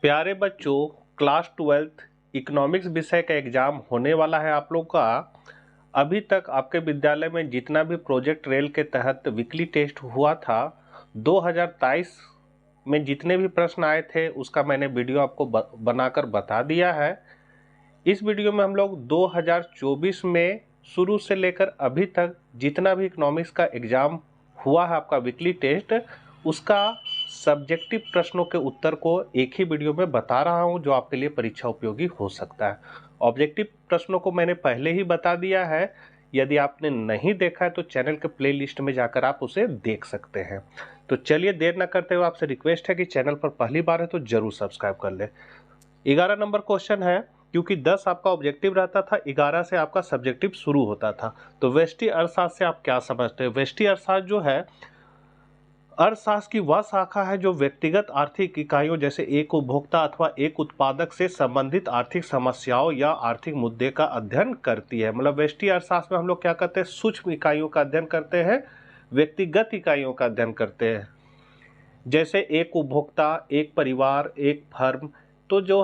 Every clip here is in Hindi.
प्यारे बच्चों, क्लास 12th इकोनॉमिक्स विषय का एग्जाम होने वाला है आप लोग का। अभी तक आपके विद्यालय में जितना भी प्रोजेक्ट रेल के तहत वीकली टेस्ट हुआ था 2023 में जितने भी प्रश्न आए थे उसका मैंने वीडियो आपको बनाकर बता दिया है। इस वीडियो में हम लोग 2024 में शुरू से लेकर अभी तक जितना भी इकोनॉमिक्स का एग्जाम हुआ है आपका वीकली टेस्ट, उसका सब्जेक्टिव प्रश्नों के उत्तर को एक ही वीडियो में बता रहा हूं जो आपके लिए परीक्षा उपयोगी हो सकता है। ऑब्जेक्टिव प्रश्नों को मैंने पहले ही बता दिया है, यदि आपने नहीं देखा है तो चैनल के प्लेलिस्ट में जाकर आप उसे देख सकते हैं। तो चलिए देर न करते हुए आपसे रिक्वेस्ट है कि चैनल पर पहली बार है तो जरूर सब्सक्राइब कर ले। 11 नंबर क्वेश्चन है, क्योंकि 10 आपका ऑब्जेक्टिव रहता था, 11 से आपका सब्जेक्टिव शुरू होता था। तो व्यष्टि अर्थशास्त्र से आप क्या समझते हैं? व्यष्टि अर्थशास्त्र जो है अर्थशास्त्र की वह शाखा है जो व्यक्तिगत आर्थिक इकाइयों जैसे एक उपभोक्ता अथवा एक उत्पादक से संबंधित आर्थिक समस्याओं या आर्थिक मुद्दे का अध्ययन करती है। मतलब व्यष्टि अर्थशास्त्र में हम लोग क्या करते हैं? सूक्ष्म इकाइयों का अध्ययन करते हैं, व्यक्तिगत इकाइयों का अध्ययन करते हैं। जैसे एक उपभोक्ता, एक परिवार, एक फर्म, तो जो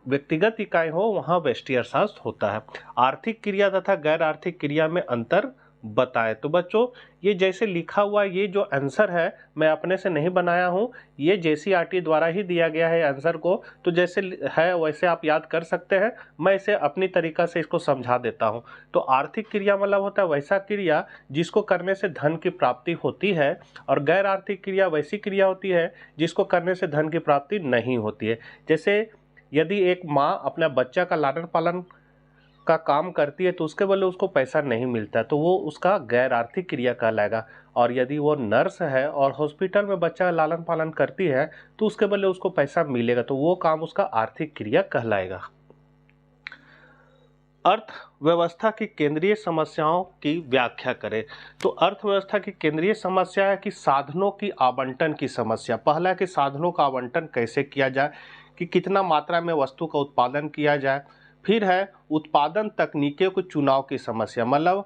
व्यक्तिगत इकाई हो वहाँ व्यष्टि अर्थशास्त्र होता है। आर्थिक क्रिया तथा गैर आर्थिक क्रिया में अंतर बताए। तो बच्चों ये जैसे लिखा हुआ ये जो आंसर है मैं अपने से नहीं बनाया हूँ, ये जेसीईआरटी द्वारा ही दिया गया है आंसर को। तो जैसे है वैसे आप याद कर सकते हैं, मैं इसे अपनी तरीका से इसको समझा देता हूँ। तो आर्थिक क्रिया मतलब होता है वैसा क्रिया जिसको करने से धन की प्राप्ति होती है, और गैर आर्थिक क्रिया वैसी क्रिया होती है जिसको करने से धन की प्राप्ति नहीं होती है। जैसे यदि एक माँ अपना बच्चा का लालन पालन का काम करती है तो उसके बदले उसको पैसा नहीं मिलता है, तो वो उसका गैर आर्थिक क्रिया कहलाएगा। और यदि वो नर्स है और हॉस्पिटल में बच्चा लालन पालन करती है तो उसके बदले उसको पैसा मिलेगा, तो वो काम उसका आर्थिक क्रिया कहलाएगा। अर्थव्यवस्था की केंद्रीय समस्याओं की व्याख्या करें। तो अर्थव्यवस्था की केंद्रीय समस्या है कि साधनों की आवंटन की समस्या। पहला है कि साधनों का आवंटन कैसे किया जाए, कि कितना मात्रा में वस्तु का उत्पादन किया जाए। फिर है उत्पादन तकनीकों के चुनाव की समस्या। मतलब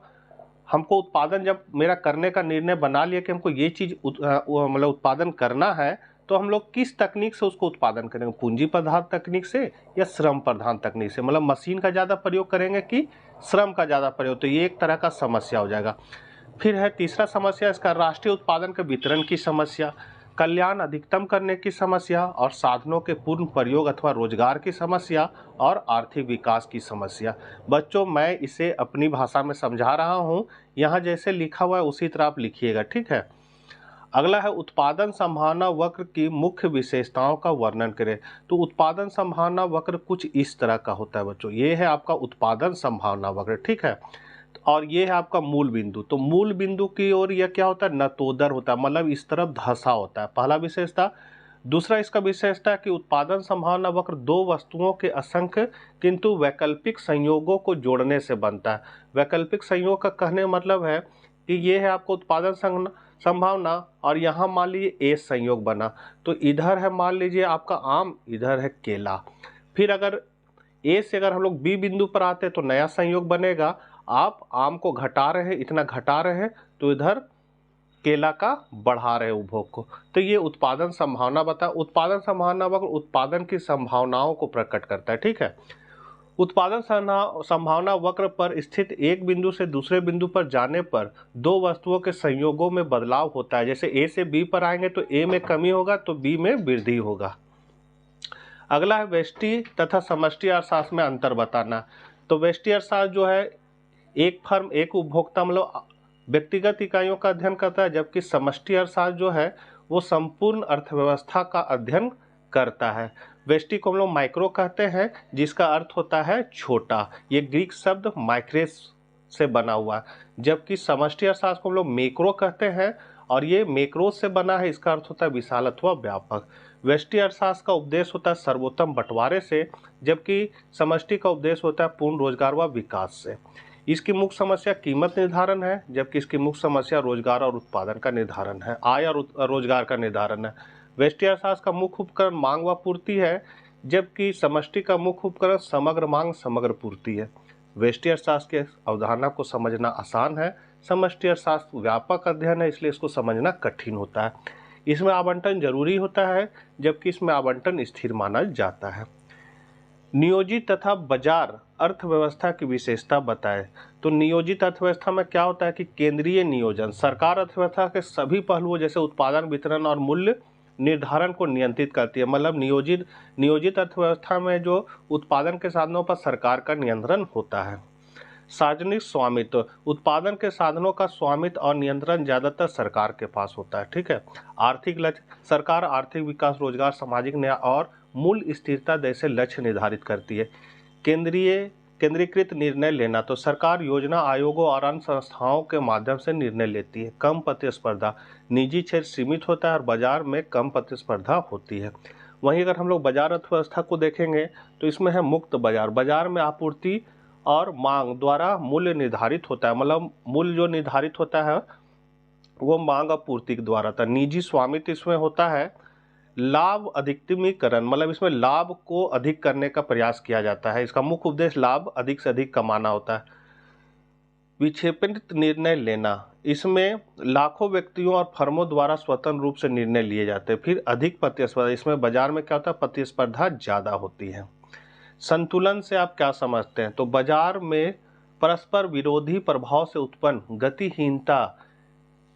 हमको उत्पादन जब मेरा करने का निर्णय बना लिया कि हमको ये चीज़ मतलब उत्पादन करना है, तो हम लोग किस तकनीक से उसको उत्पादन करेंगे? पूंजी प्रधान तकनीक से या श्रम प्रधान तकनीक से? मतलब मशीन का ज़्यादा प्रयोग करेंगे कि श्रम का ज़्यादा प्रयोग? तो ये एक तरह का समस्या हो जाएगा। फिर है तीसरा समस्या इसका राष्ट्रीय उत्पादन के वितरण की समस्या, कल्याण अधिकतम करने की समस्या, और साधनों के पूर्ण प्रयोग अथवा रोजगार की समस्या, और आर्थिक विकास की समस्या। बच्चों मैं इसे अपनी भाषा में समझा रहा हूँ, यहाँ जैसे लिखा हुआ है उसी तरह आप लिखिएगा, ठीक है। अगला है उत्पादन संभावना वक्र की मुख्य विशेषताओं का वर्णन करें। तो उत्पादन संभावना वक्र कुछ इस तरह का होता है बच्चों। ये है आपका उत्पादन संभावना वक्र, ठीक है। और ये है आपका मूल बिंदु। तो मूल बिंदु की ओर यह क्या होता है? नतोदर होता है, मतलब इस तरफ धंसा होता है, पहला विशेषता। दूसरा इसका विशेषता है कि उत्पादन संभावना वक्र दो वस्तुओं के असंख्य किंतु वैकल्पिक संयोगों को जोड़ने से बनता है। वैकल्पिक संयोग का कहने मतलब है कि ये है आपको उत्पादन संभावना, और यहाँ मान लीजिए ए संयोग बना, तो इधर है मान लीजिए आपका आम, इधर है केला। फिर अगर ए से अगर हम लोग बी बिंदु पर आते हैं तो नया संयोग बनेगा। आप आम को घटा रहे हैं, इतना घटा रहे हैं, तो इधर केला का बढ़ा रहे उपभोग को। तो ये उत्पादन संभावना उत्पादन संभावना वक्र उत्पादन की संभावनाओं को प्रकट करता है, ठीक है। उत्पादन संभावना वक्र पर स्थित एक बिंदु से दूसरे बिंदु पर जाने पर दो वस्तुओं के संयोगों में बदलाव होता है। जैसे ए से बी पर आएंगे तो ए में कमी होगा तो बी में वृद्धि होगा। अगला है व्यष्टि तथा समष्टि अर्थशास्त्र में अंतर बताना। तो व्यष्टि अर्थशास्त्र जो है एक फर्म एक उपभोक्ता मतलब व्यक्तिगत इकाइयों का अध्ययन करता है, जबकि समष्टि अर्थशास्त्र जो है वो संपूर्ण अर्थव्यवस्था का अध्ययन करता है। व्यष्टि को हम लोग माइक्रो कहते हैं, जिसका अर्थ होता है छोटा। ये ग्रीक शब्द माइक्रेस से बना हुआ है। जबकि समष्टि अर्थशास्त्र को हम लोग मैक्रो कहते हैं, और ये मैक्रोस से बना है, इसका अर्थ होता है विशाल अथवा व्यापक। व्यष्टि अर्थशास्त्र का उपदेश होता है सर्वोत्तम बंटवारे से, जबकि समष्टि का उपदेश होता है पूर्ण रोजगार व विकास से। इसकी मुख्य समस्या कीमत निर्धारण है, जबकि इसकी मुख्य समस्या रोजगार और उत्पादन का निर्धारण है, आय और रोजगार का निर्धारण है। व्यष्टि अर्थशास्त्र का मुख्य उपकरण मांग व पूर्ति है, जबकि समष्टि का मुख्य उपकरण समग्र मांग समग्र पूर्ति है। व्यष्टि अर्थशास्त्र के अवधारणा को समझना आसान है, समष्टि अर्थशास्त्र व्यापक अध्ययन है, इसलिए इसको समझना कठिन होता है। इसमें आवंटन जरूरी होता है, जबकि इसमें आवंटन स्थिर माना जाता है। नियोजित तथा बाजार अर्थव्यवस्था की विशेषता बताएं। तो नियोजित अर्थव्यवस्था में क्या होता है कि केंद्रीय नियोजन सरकार अर्थव्यवस्था के सभी पहलुओं जैसे उत्पादन, वितरण और मूल्य निर्धारण को नियंत्रित करती है। मतलब नियोजित अर्थव्यवस्था में जो उत्पादन के साधनों पर सरकार का नियंत्रण होता है। सार्वजनिक स्वामित्व, उत्पादन के साधनों का स्वामित्व और नियंत्रण ज्यादातर सरकार के पास होता है। ठीक है। आर्थिक लक्ष्य, सरकार आर्थिक विकास, रोजगार, सामाजिक न्याय और मूल्य स्थिरता जैसे लक्ष्य निर्धारित करती है। केंद्रीकृत निर्णय लेना, तो सरकार योजना आयोगों और अन्य संस्थाओं के माध्यम से निर्णय लेती है। कम प्रतिस्पर्धा, निजी क्षेत्र सीमित होता है और बाजार में कम प्रतिस्पर्धा होती है। वहीं अगर हम लोग बाजार अर्थव्यवस्था को देखेंगे तो इसमें है मुक्त बाजार। बाजार में आपूर्ति और मांग द्वारा मूल्य निर्धारित होता है। मतलब मूल्य जो निर्धारित होता है वो मांग और पूर्ति के द्वारा था। निजी स्वामित्व इसमें होता है लाभ अधिकतमीकरण, मतलब इसमें लाभ को अधिक करने का प्रयास किया जाता है। इसका मुख्य उद्देश्य लाभ अधिक से अधिक कमाना होता है। विक्षेपित निर्णय लेना, इसमें लाखों व्यक्तियों और फर्मों द्वारा स्वतंत्र रूप से निर्णय लिए जाते हैं। फिर अधिक प्रतिस्पर्धा, इसमें बाजार में क्या होता है, प्रतिस्पर्धा ज्यादा होती है। संतुलन से आप क्या समझते हैं? तो बाजार में परस्पर विरोधी प्रभाव से उत्पन्न गतिहीनता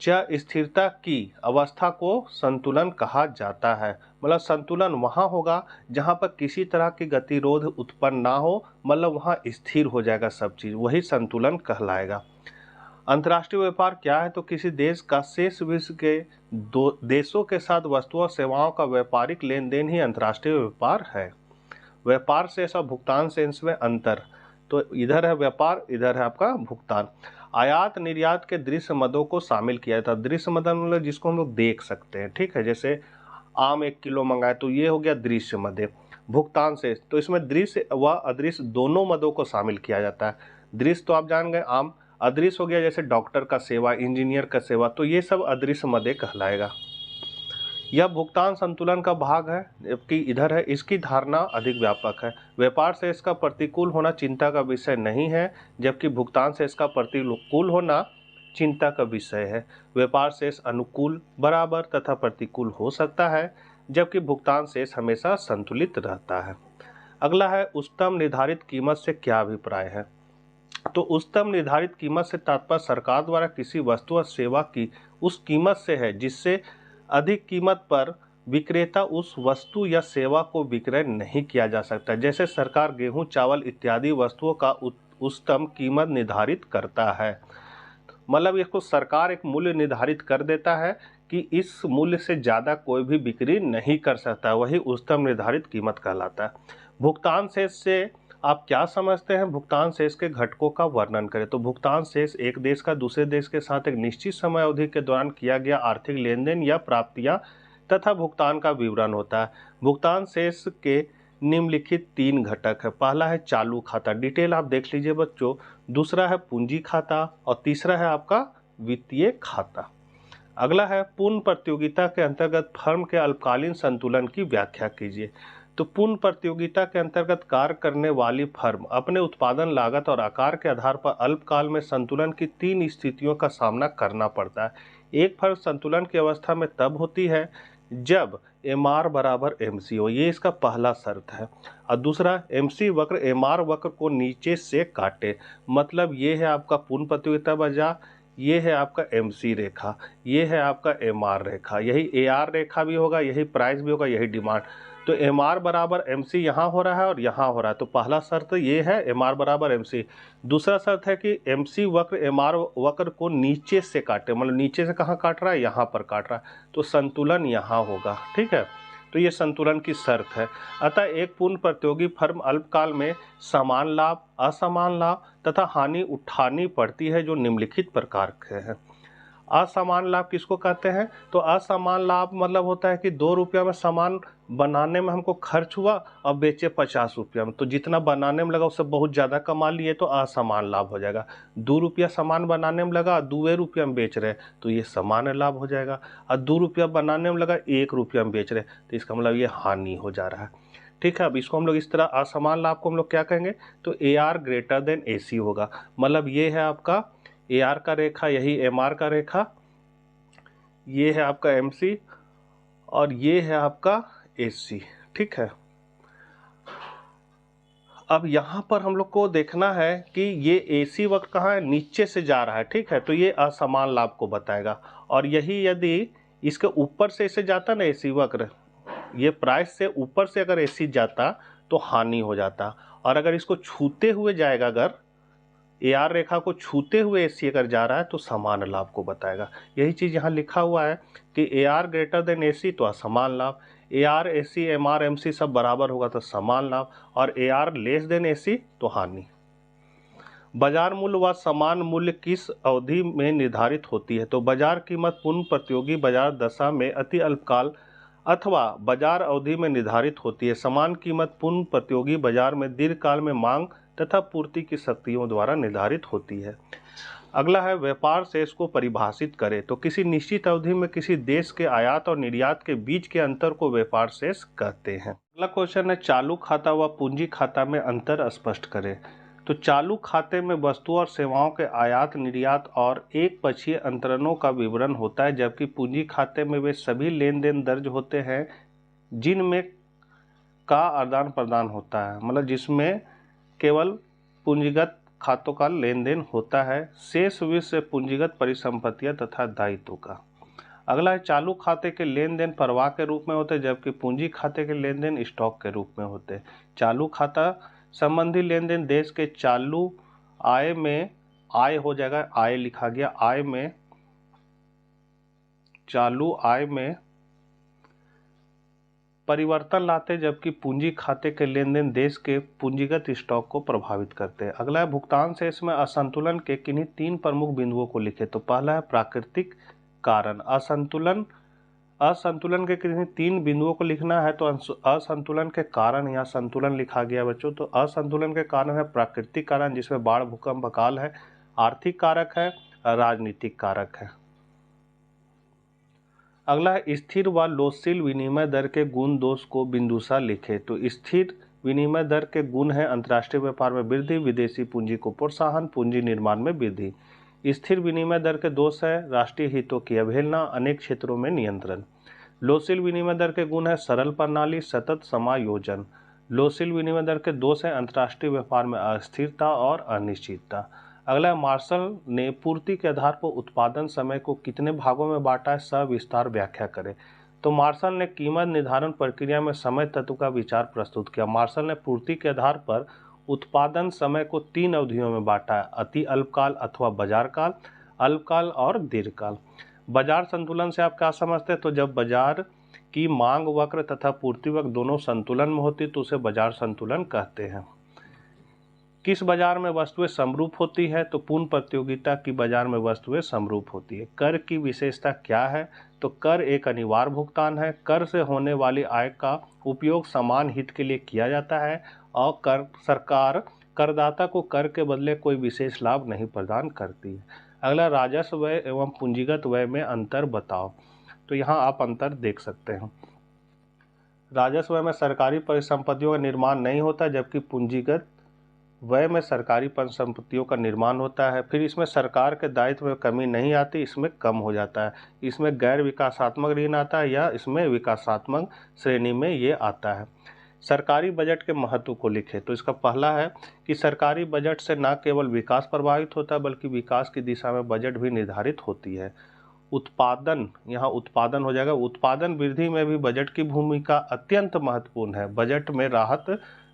च स्थिरता की अवस्था को संतुलन कहा जाता है। मतलब संतुलन वहां होगा जहां पर किसी तरह की गतिरोध उत्पन्न ना हो, मतलब वहां स्थिर हो जाएगा सब चीज, वही संतुलन कहलाएगा। अंतर्राष्ट्रीय व्यापार क्या है? तो किसी देश का शेष विश्व के देशों के साथ वस्तुओं और सेवाओं का व्यापारिक लेन देन ही अंतर्राष्ट्रीय व्यापार है। व्यापार शेष और भुगतान शेष में अंतर, तो इधर है व्यापार, इधर है आपका भुगतान। आयात निर्यात के दृश्य मदों को शामिल किया जाता है। दृश्य मद मतलब जिसको हम लोग देख सकते हैं। ठीक है, जैसे आम 1 किलो मंगाए तो ये हो गया दृश्य मद। भुगतान शेष, तो इसमें दृश्य व अदृश्य दोनों मदों को शामिल किया जाता है। दृश्य तो आप जान गए आम, अदृश्य हो गया जैसे डॉक्टर का सेवा, इंजीनियर का सेवा, तो ये सब अदृश्य मदे कहलाएगा। यह भुगतान संतुलन का भाग है, जबकि इधर है इसकी धारणा अधिक व्यापक है। व्यापार से इसका प्रतिकूल होना चिंता का विषय नहीं है, जबकि भुगतान से इसका प्रतिकूल होना चिंता का विषय है। व्यापार शेष अनुकूल, बराबर तथा प्रतिकूल हो सकता है, जबकि भुगतान शेष हमेशा संतुलित रहता है। अगला है उच्चतम निर्धारित कीमत से क्या अभिप्राय है? तो उच्चतम निर्धारित कीमत से तात्पर्य सरकार द्वारा किसी वस्तु और सेवा की उस कीमत से है जिससे अधिक कीमत पर विक्रेता उस वस्तु या सेवा को विक्रय नहीं किया जा सकता। जैसे सरकार गेहूं, चावल इत्यादि वस्तुओं का उच्चतम कीमत निर्धारित करता है। मतलब इसको सरकार एक मूल्य निर्धारित कर देता है कि इस मूल्य से ज़्यादा कोई भी बिक्री नहीं कर सकता, वही उच्चतम निर्धारित कीमत कहलाता है। भुगतान शेष से आप क्या समझते हैं? भुगतान शेष के घटकों का वर्णन करें। तो भुगतान शेष एक देश का दूसरे देश के साथ एक निश्चित समय अवधि के दौरान किया गया आर्थिक लेन देन या प्राप्तियां तथा भुगतान का विवरण होता है। भुगतान शेष के निम्नलिखित 3 घटक है। पहला है चालू खाता, डिटेल आप देख लीजिए बच्चों। दूसरा है पूंजी खाता और तीसरा है आपका वित्तीय खाता। अगला है पूर्ण प्रतियोगिता के अंतर्गत फर्म के अल्पकालीन संतुलन की व्याख्या कीजिए। तो पूर्ण प्रतियोगिता के अंतर्गत कार्य करने वाली फर्म अपने उत्पादन लागत और आकार के आधार पर अल्पकाल में संतुलन की 3 स्थितियों का सामना करना पड़ता है। एक फर्म संतुलन की अवस्था में तब होती है जब MR बराबर MC हो, ये इसका पहला शर्त है। और दूसरा MC वक्र MR वक्र को नीचे से काटे, मतलब ये है आपका पूर्ण प्रतियोगिता बाजार, ये है आपका MC रेखा, ये है आपका MR रेखा, यही AR रेखा भी होगा, यही प्राइस भी होगा, यही डिमांड। तो MR बराबर MC यहाँ हो रहा है और यहाँ हो रहा है, तो पहला शर्त ये है MR बराबर MC। दूसरा शर्त है कि MC वक्र MR वक्र को नीचे से काटे, मतलब नीचे से कहाँ काट रहा है, यहाँ पर काट रहा है, तो संतुलन यहाँ होगा। ठीक है, तो ये संतुलन की शर्त है। अतः एक पूर्ण प्रतियोगी फर्म अल्पकाल में समान लाभ, असमान लाभ तथा हानि उठानी पड़ती है, जो निम्नलिखित प्रकार के हैं। असमान लाभ किसको कहते हैं? तो असमान लाभ मतलब होता है कि 2 रुपया में सामान बनाने में हमको खर्च हुआ और बेचे 50 रुपया में, तो जितना बनाने में लगा उससे बहुत ज़्यादा कमा लिए, तो असमान लाभ हो जाएगा। 2 रुपया सामान बनाने में लगा, 2 रुपया में बेच रहे, तो ये सामान्य लाभ हो जाएगा। और 2 रुपया बनाने में लगा, 1 रुपया में बेच रहे, तो इसका मतलब ये हानि हो जा रहा है। ठीक है, अब इसको हम लोग इस तरह असमान लाभ को हम लोग क्या कहेंगे? तो AR ग्रेटर देन AC होगा। मतलब ये है आपका AR का रेखा, यही MR का रेखा, ये है आपका MC और ये है आपका AC। ठीक है, अब यहाँ पर हम लोग को देखना है कि ये AC वक्र कहाँ है, नीचे से जा रहा है। ठीक है, तो ये असमान लाभ को बताएगा। और यही यदि इसके ऊपर से इसे जाता ना AC वक्र, ये प्राइस से ऊपर से अगर AC जाता तो हानि हो जाता, और अगर इसको छूते हुए जाएगा, अगर AR रेखा को छूते हुए AC अगर जा रहा है तो समान लाभ को बताएगा। यही चीज़ यहाँ लिखा हुआ है कि AR ग्रेटर देन AC तो असमान लाभ, AR AC MR MC सब बराबर होगा तो समान लाभ, और AR लेस देन AC तो हानि। बाजार मूल्य व समान मूल्य किस अवधि में निर्धारित होती है? तो बाजार कीमत पूर्ण प्रतियोगी बाजार दशा में अति अल्पकाल अथवा बाजार अवधि में निर्धारित होती है। समान कीमत पूर्ण प्रतियोगी बाजार में दीर्घकाल में मांग तथा पूर्ति की शक्तियों द्वारा निर्धारित होती है। अगला है व्यापार शेष को परिभाषित करें। तो किसी निश्चित अवधि में किसी देश के आयात और निर्यात के बीच के अंतर को व्यापार शेष कहते हैं। अगला क्वेश्चन है चालू खाता व पूंजी खाता में अंतर स्पष्ट करें। तो चालू खाते में वस्तुओं और सेवाओं के आयात निर्यात और एक पक्षीय अंतरणों का विवरण होता है, जबकि पूंजी खाते में वे सभी लेन देन दर्ज होते हैं जिनमें का आदान प्रदान होता है, मतलब जिसमें केवल पूंजीगत खातों का लेन देन होता है। शेष विषय पूंजीगत परिसंपत्तियां तथा दायित्वों का। अगला है चालू खाते के लेन देन प्रवाह के रूप में होते हैं, जबकि पूंजी खाते के लेन देन स्टॉक के रूप में होते हैं। चालू खाता संबंधी लेन देन देश के चालू आय में, आय हो जाएगा, आय लिखा गया, आय में, चालू आय में परिवर्तन लाते, जबकि पूंजी खाते के लेन देन देश के पूंजीगत स्टॉक को प्रभावित करते हैं। अगला है भुगतान शेष में असंतुलन के किन्हीं 3 प्रमुख बिंदुओं को लिखे। तो पहला है प्राकृतिक कारण। असंतुलन के किन्हीं 3 बिंदुओं को लिखना है, तो असंतुलन के कारण यहाँ संतुलन लिखा गया बच्चों। तो असंतुलन के कारण है प्राकृतिक कारण, जिसमें बाढ़ भूकंप अकाल है, आर्थिक कारक है, राजनीतिक कारक है। अगला है स्थिर व लोचशील विनिमय दर के गुण दोष को बिंदुसा लिखे। तो स्थिर विनिमय दर के गुण है अंतर्राष्ट्रीय व्यापार में वृद्धि, विदेशी पूंजी को प्रोत्साहन, पूंजी निर्माण में वृद्धि। स्थिर विनिमय दर के दोष है राष्ट्रीय हितों की अवहेलना, अनेक क्षेत्रों में नियंत्रण। लोचशील विनिमय दर के गुण है सरल प्रणाली, सतत समायोजन। लोचशील विनिमय दर के दोष है अंतर्राष्ट्रीय व्यापार में अस्थिरता और अनिश्चितता। अगला मार्शल ने पूर्ति के आधार पर उत्पादन समय को कितने भागों में बांटा है, सविस्तार व्याख्या करें। तो मार्शल ने कीमत निर्धारण प्रक्रिया में समय तत्व का विचार प्रस्तुत किया। मार्शल ने पूर्ति के आधार पर उत्पादन समय को 3 अवधियों में बांटा है, अति अल्पकाल अथवा बाजार काल, अल्पकाल और दीर्घकाल। बाजार संतुलन से आप क्या समझते हैं? तो जब बाजार की मांग वक्र तथा पूर्ति वक्र दोनों संतुलन में होती तो उसे बाजार संतुलन कहते हैं। किस बाजार में वस्तुएं समरूप होती है? तो पूर्ण प्रतियोगिता की बाजार में वस्तुएं समरूप होती है। कर की विशेषता क्या है? तो कर एक अनिवार्य भुगतान है। कर से होने वाली आय का उपयोग समान हित के लिए किया जाता है और सरकार करदाता को कर के बदले कोई विशेष लाभ नहीं प्रदान करती है। अगला राजस्व व्यय एवं पूंजीगत व्यय में अंतर बताओ। तो यहाँ आप अंतर देख सकते हैं। राजस्व व्यय में सरकारी परिसंपत्तियों का निर्माण नहीं होता, जबकि पूंजीगत व्यय में सरकारी परिसंपत्तियों का निर्माण होता है। फिर इसमें सरकार के दायित्व में कमी नहीं आती, इसमें कम हो जाता है। इसमें गैर विकासात्मक ऋण आता है या इसमें विकासात्मक श्रेणी में ये आता है। सरकारी बजट के महत्व को लिखे। तो इसका पहला है कि सरकारी बजट से न केवल विकास प्रभावित होता है बल्कि विकास की दिशा में बजट भी निर्धारित होती है। उत्पादन, यहाँ उत्पादन हो जाएगा, उत्पादन वृद्धि में भी बजट की भूमिका अत्यंत महत्वपूर्ण है। बजट में राहत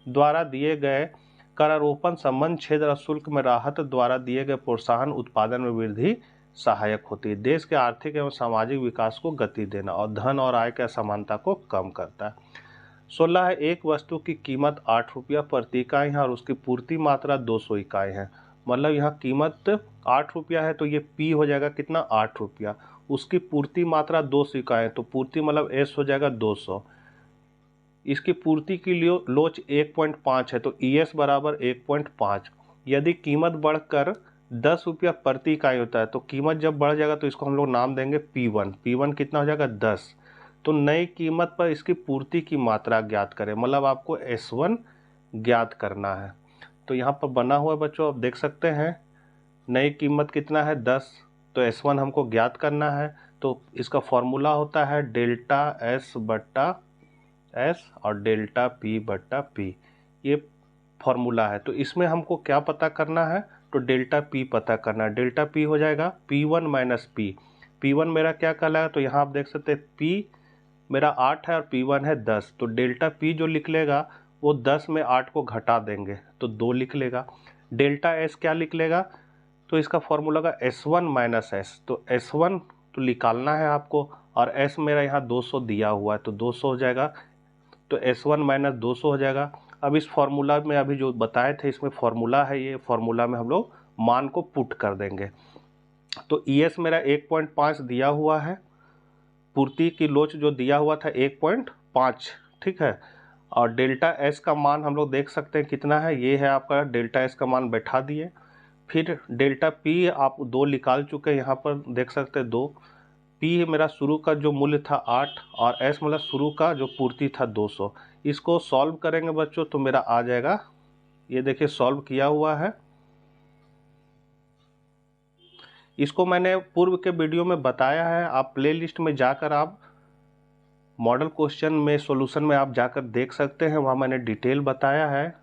द्वारा दिए गए करारोपण, संबंध क्षेत्र और शुल्क में राहत द्वारा दिए गए प्रोत्साहन उत्पादन में वृद्धि सहायक होती है। देश के आर्थिक एवं सामाजिक विकास को गति देना और धन और आय की असमानता को कम करता है। 16 है एक वस्तु की कीमत 8 रुपया प्रति इकाई है और उसकी पूर्ति मात्रा 200 इकाई है। मतलब यहाँ कीमत 8 रुपया है तो ये पी हो जाएगा कितना, 8 रुपया। उसकी पूर्ति मात्रा 200 इकाई है तो पूर्ति मतलब एस हो जाएगा 200। इसकी पूर्ति की लोच 1.5 है तो ES बराबर 1.5। यदि कीमत बढ़कर 10 रुपया प्रति इकाई होता है तो कीमत जब बढ़ जाएगा तो इसको हम लोग नाम देंगे P1। P1 कितना हो जाएगा 10। तो नई कीमत पर इसकी पूर्ति की मात्रा ज्ञात करें, मतलब आपको S1 ज्ञात करना है। तो यहाँ पर बना हुआ है बच्चों, आप देख सकते हैं नई कीमत कितना है 10, तो S1 हमको ज्ञात करना है। तो इसका फॉर्मूला होता है डेल्टा एस बट्टा एस और डेल्टा पी बट्टा पी, ये फॉर्मूला है। तो इसमें हमको क्या पता करना है, तो डेल्टा पी पता करना है। डेल्टा पी हो जाएगा P1 माइनस पी। P1 मेरा क्या कहलाएगा, तो यहाँ आप देख सकते हैं P मेरा 8 है और P1 है 10, तो डेल्टा P जो लिख लेगा वो 10 में 8 को घटा देंगे तो 2 लिख लेगा। डेल्टा S क्या लिख लेगा, तो इसका फॉर्मूला का S1 माइनस एस, तो S1 तो निकालना है आपको, और S मेरा यहाँ 200 दिया हुआ है तो 200 हो जाएगा, तो S1 माइनस 200 हो जाएगा। अब इस फॉर्मूला में अभी जो बताए थे इसमें फॉर्मूला है, ये फॉर्मूला में हम लोग मान को पुट कर देंगे। तो ES मेरा 1.5 दिया हुआ है, पूर्ति की लोच जो दिया हुआ था 1.5, ठीक है। और डेल्टा S का मान हम लोग देख सकते हैं कितना है, ये है आपका डेल्टा S का मान बैठा दिए। फिर डेल्टा P आप 2 निकाल चुके हैं, यहाँ पर देख सकते हैं 2। P मेरा शुरू का जो मूल्य था 8 और S मतलब शुरू का जो पूर्ति था 200। इसको सॉल्व करेंगे बच्चों तो मेरा आ जाएगा, ये देखिए सॉल्व किया हुआ है। इसको मैंने पूर्व के वीडियो में बताया है, आप प्लेलिस्ट में जाकर आप मॉडल क्वेश्चन में सॉल्यूशन में आप जाकर देख सकते हैं, वहाँ मैंने डिटेल बताया है।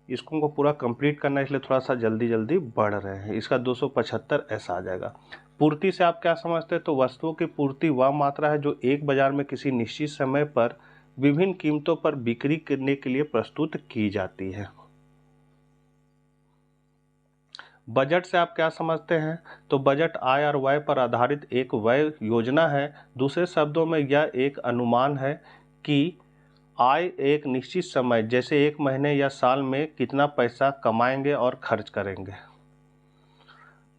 इसको को पूरा कंप्लीट करना है इसलिए थोड़ा सा जल्दी जल्दी बढ़ रहे हैं। इसका 275 ऐसा आ जाएगा। पूर्ति से आप क्या समझते हैं, तो वस्तुओं की पूर्ति वह मात्रा है जो एक बाजार में किसी निश्चित समय पर विभिन्न कीमतों पर बिक्री करने के लिए प्रस्तुत की जाती है। बजट से आप क्या समझते हैं, तो बजट आय और व्यय पर आधारित एक व्यय योजना है। दूसरे शब्दों में यह एक अनुमान है कि आय एक निश्चित समय जैसे एक महीने या साल में कितना पैसा कमाएंगे और खर्च करेंगे।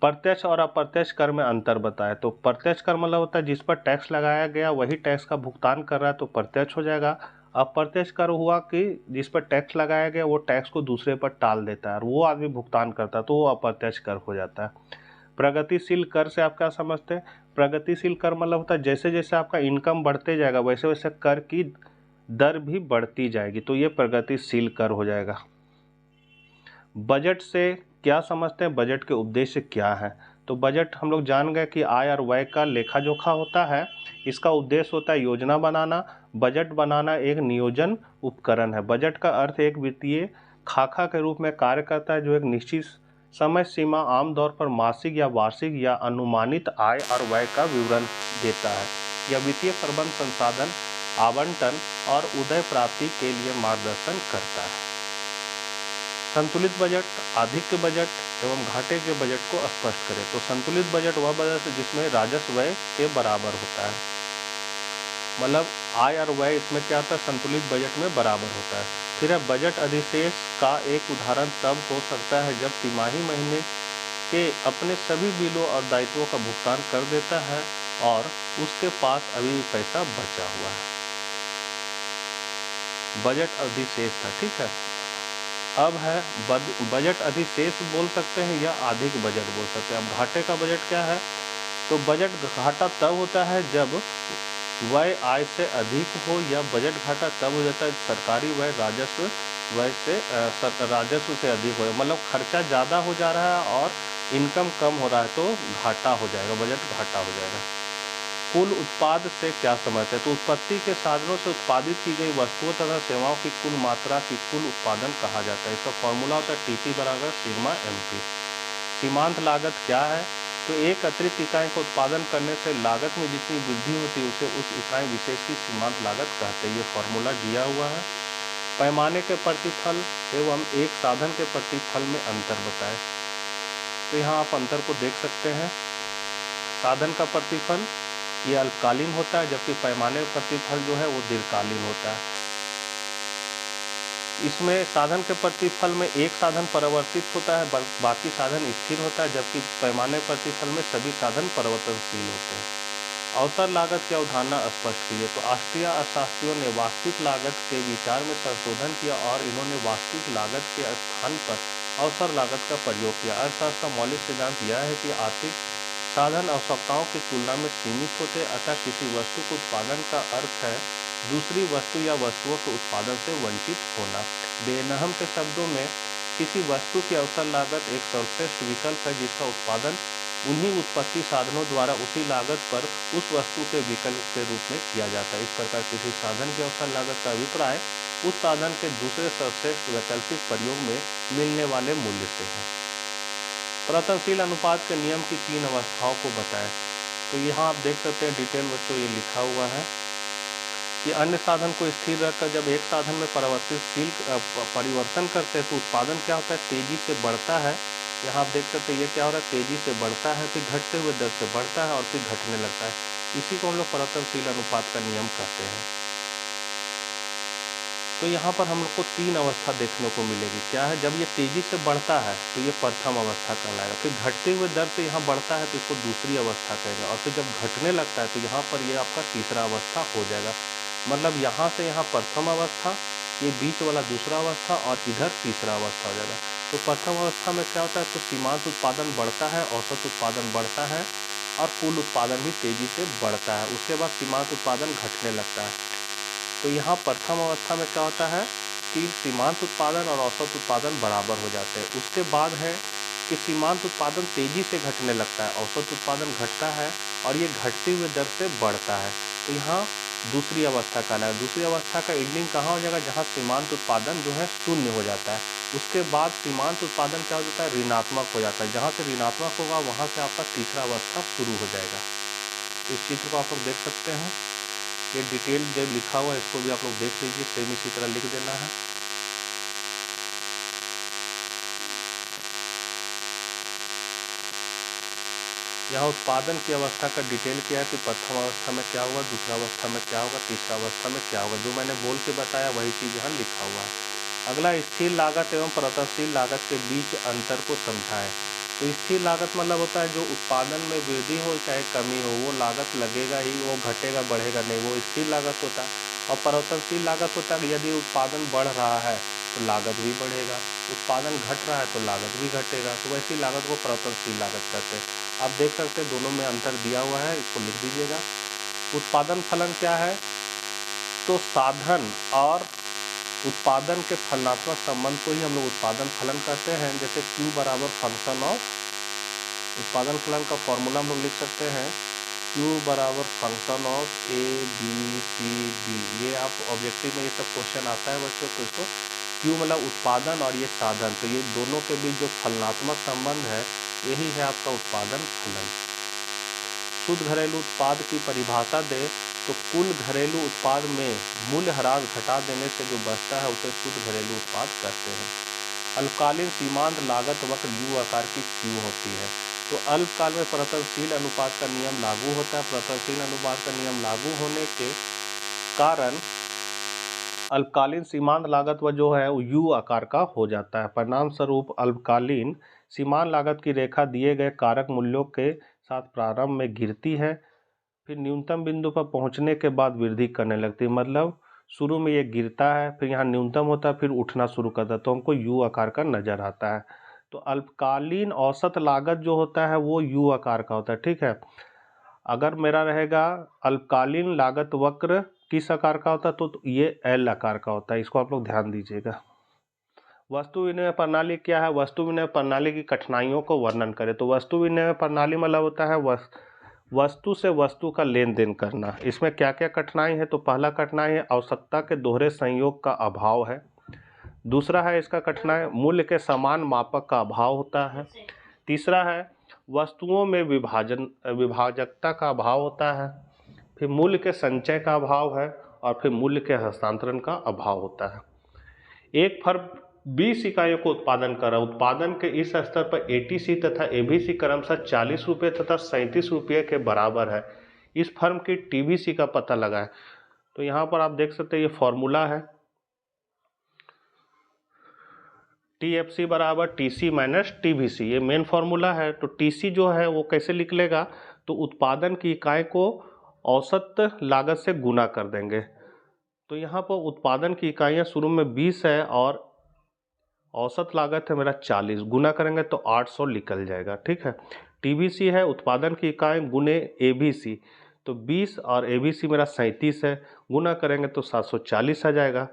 प्रत्यक्ष और अप्रत्यक्ष कर में अंतर बताएं, तो प्रत्यक्ष कर मतलब होता है जिस पर टैक्स लगाया गया वही टैक्स का भुगतान कर रहा है तो प्रत्यक्ष हो जाएगा। अप्रत्यक्ष कर हुआ कि जिस पर टैक्स लगाया गया वो टैक्स को दूसरे पर टाल देता है और वो आदमी भुगतान करता है तो वो अप्रत्यक्ष कर हो जाता है। प्रगतिशील कर से आप क्या समझते हैं, प्रगतिशील कर मतलब होता है जैसे जैसे आपका इनकम बढ़ते जाएगा वैसे वैसे कर की दर भी बढ़ती जाएगी, तो ये प्रगतिशील कर हो जाएगा। बजट से क्या समझते हैं, बजट के उद्देश्य क्या है, तो बजट हम लोग जान गए कि आय और व्यय का लेखा जोखा होता है। इसका उद्देश्य होता है योजना बनाना। बजट बनाना एक नियोजन उपकरण है। बजट का अर्थ एक वित्तीय खाका के रूप में कार्य करता है जो एक निश्चित समय सीमा आमतौर पर मासिक या वार्षिक या अनुमानित आय और व्यय का विवरण देता है। यह वित्तीय प्रबंध संसाधन आवंटन और उदय प्राप्ति के लिए मार्गदर्शन करता है। संतुलित बजट अधिक बजट एवं घाटे के बजट को स्पष्ट करें, तो संतुलित बजट वह बजट है जिसमें राजस्व व्यय के बराबर होता है, मतलब आय और व्यय इसमें क्या होता है संतुलित बजट में बराबर होता है। फिर है बजट अधिशेष का एक उदाहरण तब हो सकता है जब तिमाही महीने के अपने सभी बिलों और दायित्वों का भुगतान कर देता है और उसके पास अभी भी पैसा बचा हुआ है। बजट अधिशेष था, ठीक है। अब है बजट अधिशेष बोल सकते हैं या अधिक बजट बोल सकते हैं। अब घाटे का बजट क्या है, तो बजट घाटा तब होता है जब व्यय आय से अधिक हो, या बजट घाटा तब हो जाता है सरकारी व्यय राजस्व से अधिक हो, मतलब खर्चा ज़्यादा हो जा रहा है और इनकम कम हो रहा है तो घाटा हो जाएगा, बजट घाटा हो जाएगा। कुल उत्पाद से क्या समझते हैं, तो उत्पत्ति के साधनों से उत्पादित की गई वस्तुओं तथा सेवाओं की कुल मात्रा की कुल उत्पादन कहा जाता है। इसका फॉर्मूला होता है TP बराबर सिग्मा MP। सीमांत लागत क्या है, तो एक अतिरिक्त इकाई का उत्पादन करने से लागत में जितनी वृद्धि होती है उसे उस इकाई विशेष की सीमांत लागत कहते हैं। ये फॉर्मूला दिया हुआ है। पैमाने के प्रतिफल एवं एक साधन के प्रतिफल में अंतर बताएं, तो यहाँ आप अंतर को देख सकते हैं। साधन का प्रतिफल ये अल्पकालीन होता है जबकि पैमाने का प्रतिफल जो है वो दीर्घकालीन होता है। इसमें साधन के प्रतिफल में एक साधन परिवर्तित होता है, बाकी साधन स्थिर होता है, जबकि पैमाने प्रतिफल में सभी साधन परिवर्तनशील होते हैं। अवसर लागत की अवधारणा स्पष्ट की है, तो ऑस्ट्रिया अर्थशास्त्रियों ने वास्तविक लागत के विचार में संशोधन किया और इन्होंने वास्तविक लागत के स्थान पर अवसर लागत का प्रयोग किया। अर्थशास्त्र का मौलिक सिद्धांत यह है कि आर्थिक साधन आवश्यकताओं की तुलना में सीमित होते, अतः किसी वस्तु के उत्पादन का अर्थ है दूसरी वस्तु या वस्तुओं के उत्पादन से वंचित होना। बेनहम के शब्दों में किसी वस्तु की अवसर लागत एक सर्वश्रेष्ठ विकल्प है जिसका उत्पादन उन्हीं उत्पत्ति साधनों द्वारा उसी लागत पर उस वस्तु के विकल्प के रूप में किया जाता है। इस प्रकार किसी साधन की अवसर लागत का अभिप्राय उस साधन के दूसरे सर्वश्रेष्ठ वैकल्पिक प्रयोग में मिलने वाले मूल्य से है। परिवर्तनशील अनुपात के नियम की 3 अवस्थाओं को बताएं। तो यहाँ आप देख सकते हैं डिटेल बच्चों ये लिखा हुआ है कि अन्य साधन को स्थिर रखकर जब एक साधन में परिवर्तन करते हैं तो उत्पादन क्या होता है, तेजी से बढ़ता है। यहाँ आप देख सकते हैं ये क्या हो रहा है, तेजी से बढ़ता है, फिर घटते हुए दर से बढ़ता है और फिर घटने लगता है। इसी को हम लोग परिवर्तनशील अनुपात का नियम कहते हैं। तो यहाँ पर हम लोग को 3 अवस्था देखने को मिलेगी। क्या है, जब ये तेजी से बढ़ता है तो ये प्रथम अवस्था कहलाएगा, फिर घटते हुए दर से यहाँ बढ़ता है तो इसको दूसरी अवस्था कहेंगे, और फिर जब घटने लगता है तो यहाँ पर ये आपका तीसरा अवस्था हो जाएगा। मतलब यहाँ से यहाँ प्रथम अवस्था, ये बीच वाला दूसरा अवस्था और इधर तीसरा अवस्था हो जाएगा। तो प्रथम अवस्था में क्या होता है, तो सीमांत उत्पादन बढ़ता है, औसत उत्पादन बढ़ता है और कुल उत्पादन भी तेजी से बढ़ता है। उसके बाद सीमांत उत्पादन घटने लगता है। तो यहाँ प्रथम अवस्था में क्या होता है कि सीमांत उत्पादन और औसत उत्पादन बराबर हो जाते हैं। उसके बाद है कि सीमांत उत्पादन तेजी से घटने लगता है, औसत उत्पादन घटता है और ये घटती हुई दर से बढ़ता है। तो यहाँ दूसरी अवस्था का है। दूसरी अवस्था का एंडिंग कहाँ हो जाएगा, जहाँ सीमांत उत्पादन जो है शून्य हो जाता है। उसके बाद सीमांत उत्पादन क्या हो जाता है, ऋणात्मक हो जाता है। जहाँ से ऋणात्मक होगा वहाँ से आपका तीसरा अवस्था शुरू हो जाएगा। तो इस चित्र को आप लोग देख सकते हैं, ये डिटेल जो लिखा हुआ है इसको भी आप लोग देख लीजिए, सेम इसी तरह लिख देना है। यहाँ उत्पादन की अवस्था का डिटेल किया है कि प्रथम अवस्था में क्या होगा, दूसरा अवस्था में क्या होगा, तीसरा अवस्था में क्या होगा। जो मैंने बोल के बताया वही चीज़ यहाँ लिखा हुआ है। अगला स्थिर लागत एवं परिवर्तनशील लागत के बीच अंतर को समझाएं। तो स्थिर लागत मतलब होता है जो उत्पादन में वृद्धि हो चाहे कमी हो, वो लागत लगेगा ही, वो घटेगा बढ़ेगा नहीं, वो स्थिर लागत होता है। और परिवर्तनशील लागत होता है कि यदि उत्पादन बढ़ रहा है तो लागत भी बढ़ेगा, उत्पादन घट रहा है तो लागत भी घटेगा। तो वैसी लागत को परिवर्तनशील लागत कहते हैं। आप देख सकते हैं दोनों में अंतर दिया हुआ है, इसको लिख दीजिएगा। उत्पादन फलन क्या है, तो साधन और उत्पादन के फलनात्मक संबंध को ही हम लोग उत्पादन फलन कहते हैं। जैसे Q बराबर फंक्शन ऑफ, उत्पादन फलन का फॉर्मूला हम लोग लिख सकते हैं Q बराबर फंक्शन ऑफ ABCD। ये आप ऑब्जेक्टिव में ये सब क्वेश्चन आता है बच्चों, तो इसको Q मतलब उत्पादन और ये साधन, तो ये दोनों के बीच जो फलनात्मक संबंध है यही है आपका उत्पादन फलन। शुद्ध घरेलू उत्पाद की परिभाषा दे तो कुल घरेलू उत्पाद में मूल्य ह्रास घटा देने से जो बचता है उसे शुद्ध घरेलू उत्पाद कहते हैं। अल्पकालीन सीमांत लागत वक्र U आकार की क्यों होती है, तो अल्पकाल में परिवर्तनशील अनुपात का नियम लागू होता है। परिवर्तनशील अनुपात का नियम लागू होने के कारण अल्पकालीन सीमांत लागत वह जो है वो U आकार का हो जाता है। परिणाम स्वरूप अल्पकालीन सीमांत लागत की रेखा दिए गए कारक मूल्यों के साथ प्रारंभ में गिरती है, फिर न्यूनतम बिंदु पर पहुंचने के बाद वृद्धि करने लगती है। मतलब शुरू में ये गिरता है, फिर यहाँ न्यूनतम होता है, फिर उठना शुरू करता है, तो हमको U आकार का नजर आता है। तो अल्पकालीन औसत लागत जो होता है वो U आकार का होता है, ठीक है। अगर मेरा रहेगा अल्पकालीन लागत वक्र किस आकार का होता है, तो ये L आकार का होता है। इसको आप लोग ध्यान दीजिएगा। वस्तु विनिमय प्रणाली क्या है, वस्तु विनिमय प्रणाली की कठिनाइयों को वर्णन करें। तो वस्तु विनिमय प्रणाली मतलब होता है वस्तु से वस्तु का लेन देन करना। इसमें क्या क्या कठिनाई है, तो पहला कठिनाई है आवश्यकता के दोहरे संयोग का अभाव है। दूसरा है इसका कठिनाई मूल्य के समान मापक का अभाव होता है। तीसरा है वस्तुओं में विभाजकता का अभाव होता है। फिर मूल्य के संचय का अभाव है और फिर मूल्य के हस्तांतरण का अभाव होता है। एक फर्म 20 इकाइयों को उत्पादन कर रहा है। उत्पादन के इस स्तर पर ATC तथा ABC क्रमशः 40 रुपये तथा 37 रुपये के बराबर है। इस फर्म की TBC का पता लगाएं। तो यहाँ पर आप देख सकते हैं ये फॉर्मूला है TFC बराबर TC माइनस TBC, ये मेन फॉर्मूला है। तो TC जो है वो कैसे निकलेगा, तो उत्पादन की इकाई को औसत लागत से गुना कर देंगे। तो यहाँ पर उत्पादन की इकाइयाँ शुरू में 20 है और औसत लागत है मेरा 40, गुना करेंगे तो 800 निकल जाएगा, ठीक है। TBC है उत्पादन की इकाई गुने ABC, तो 20 और ABC मेरा 37 है, गुना करेंगे तो 740 आ जाएगा।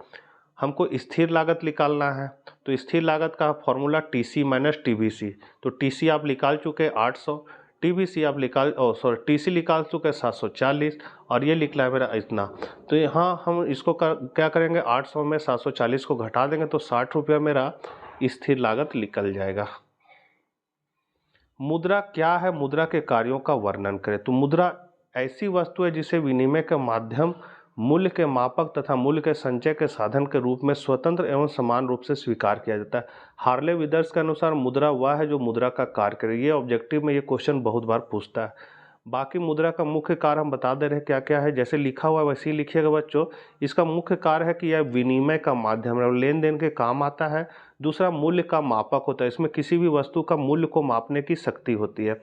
हमको स्थिर लागत निकालना है, तो स्थिर लागत का फॉर्मूला TC माइनस TBC। तो TC आप निकाल चुके 800, टीबीसी आप टीसी निकाल चुके 740 और ये निकला है मेरा इतना। तो यहाँ हम इसको क्या करेंगे, 800 में 740 को घटा देंगे तो 60 रुपया मेरा स्थिर लागत निकल जाएगा। मुद्रा क्या है, मुद्रा के कार्यों का वर्णन करें। तो मुद्रा ऐसी वस्तु है जिसे विनिमय के माध्यम, मूल्य के मापक तथा मूल्य के संचय के साधन के रूप में स्वतंत्र एवं समान रूप से स्वीकार किया जाता है। हार्ले विदर्स के अनुसार मुद्रा वह है जो मुद्रा का कार्य करे। ये ऑब्जेक्टिव में ये क्वेश्चन बहुत बार पूछता है। बाकी मुद्रा का मुख्य कार्य हम बता दे रहे हैं क्या क्या है, जैसे लिखा हुआ है वैसे ही लिखिएगा बच्चों। इसका मुख्य कार्य है कि यह विनिमय का माध्यम है, लेन देन के काम आता है। दूसरा, मूल्य का मापक होता है, इसमें किसी भी वस्तु का मूल्य को मापने की शक्ति होती है।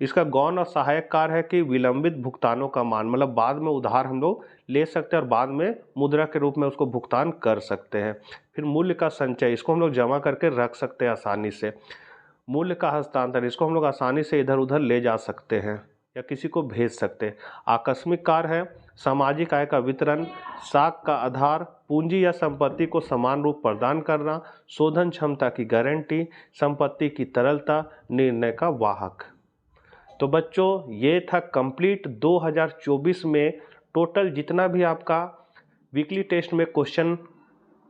इसका गौण और सहायक कार्य है कि विलंबित भुगतानों का मान, मतलब बाद में उधार हम लोग ले सकते हैं और बाद में मुद्रा के रूप में उसको भुगतान कर सकते हैं। फिर मूल्य का संचय, इसको हम लोग जमा करके रख सकते हैं आसानी से। मूल्य का हस्तांतरण, इसको हम लोग आसानी से इधर उधर ले जा सकते हैं या किसी को भेज सकते हैं। आकस्मिक कार्य है सामाजिक आय का वितरण, साख का आधार, पूंजी या संपत्ति को समान रूप प्रदान करना, शोधन क्षमता की गारंटी, संपत्ति की तरलता, निर्णय का वाहक। तो बच्चों ये था कंप्लीट 2024 में टोटल जितना भी आपका वीकली टेस्ट में क्वेश्चन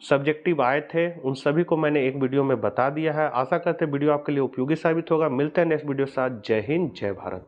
सब्जेक्टिव आए थे उन सभी को मैंने एक वीडियो में बता दिया है। आशा करते वीडियो आपके लिए उपयोगी साबित होगा। मिलते हैं नेक्स्ट वीडियो के साथ। जय हिंद, जय भारत।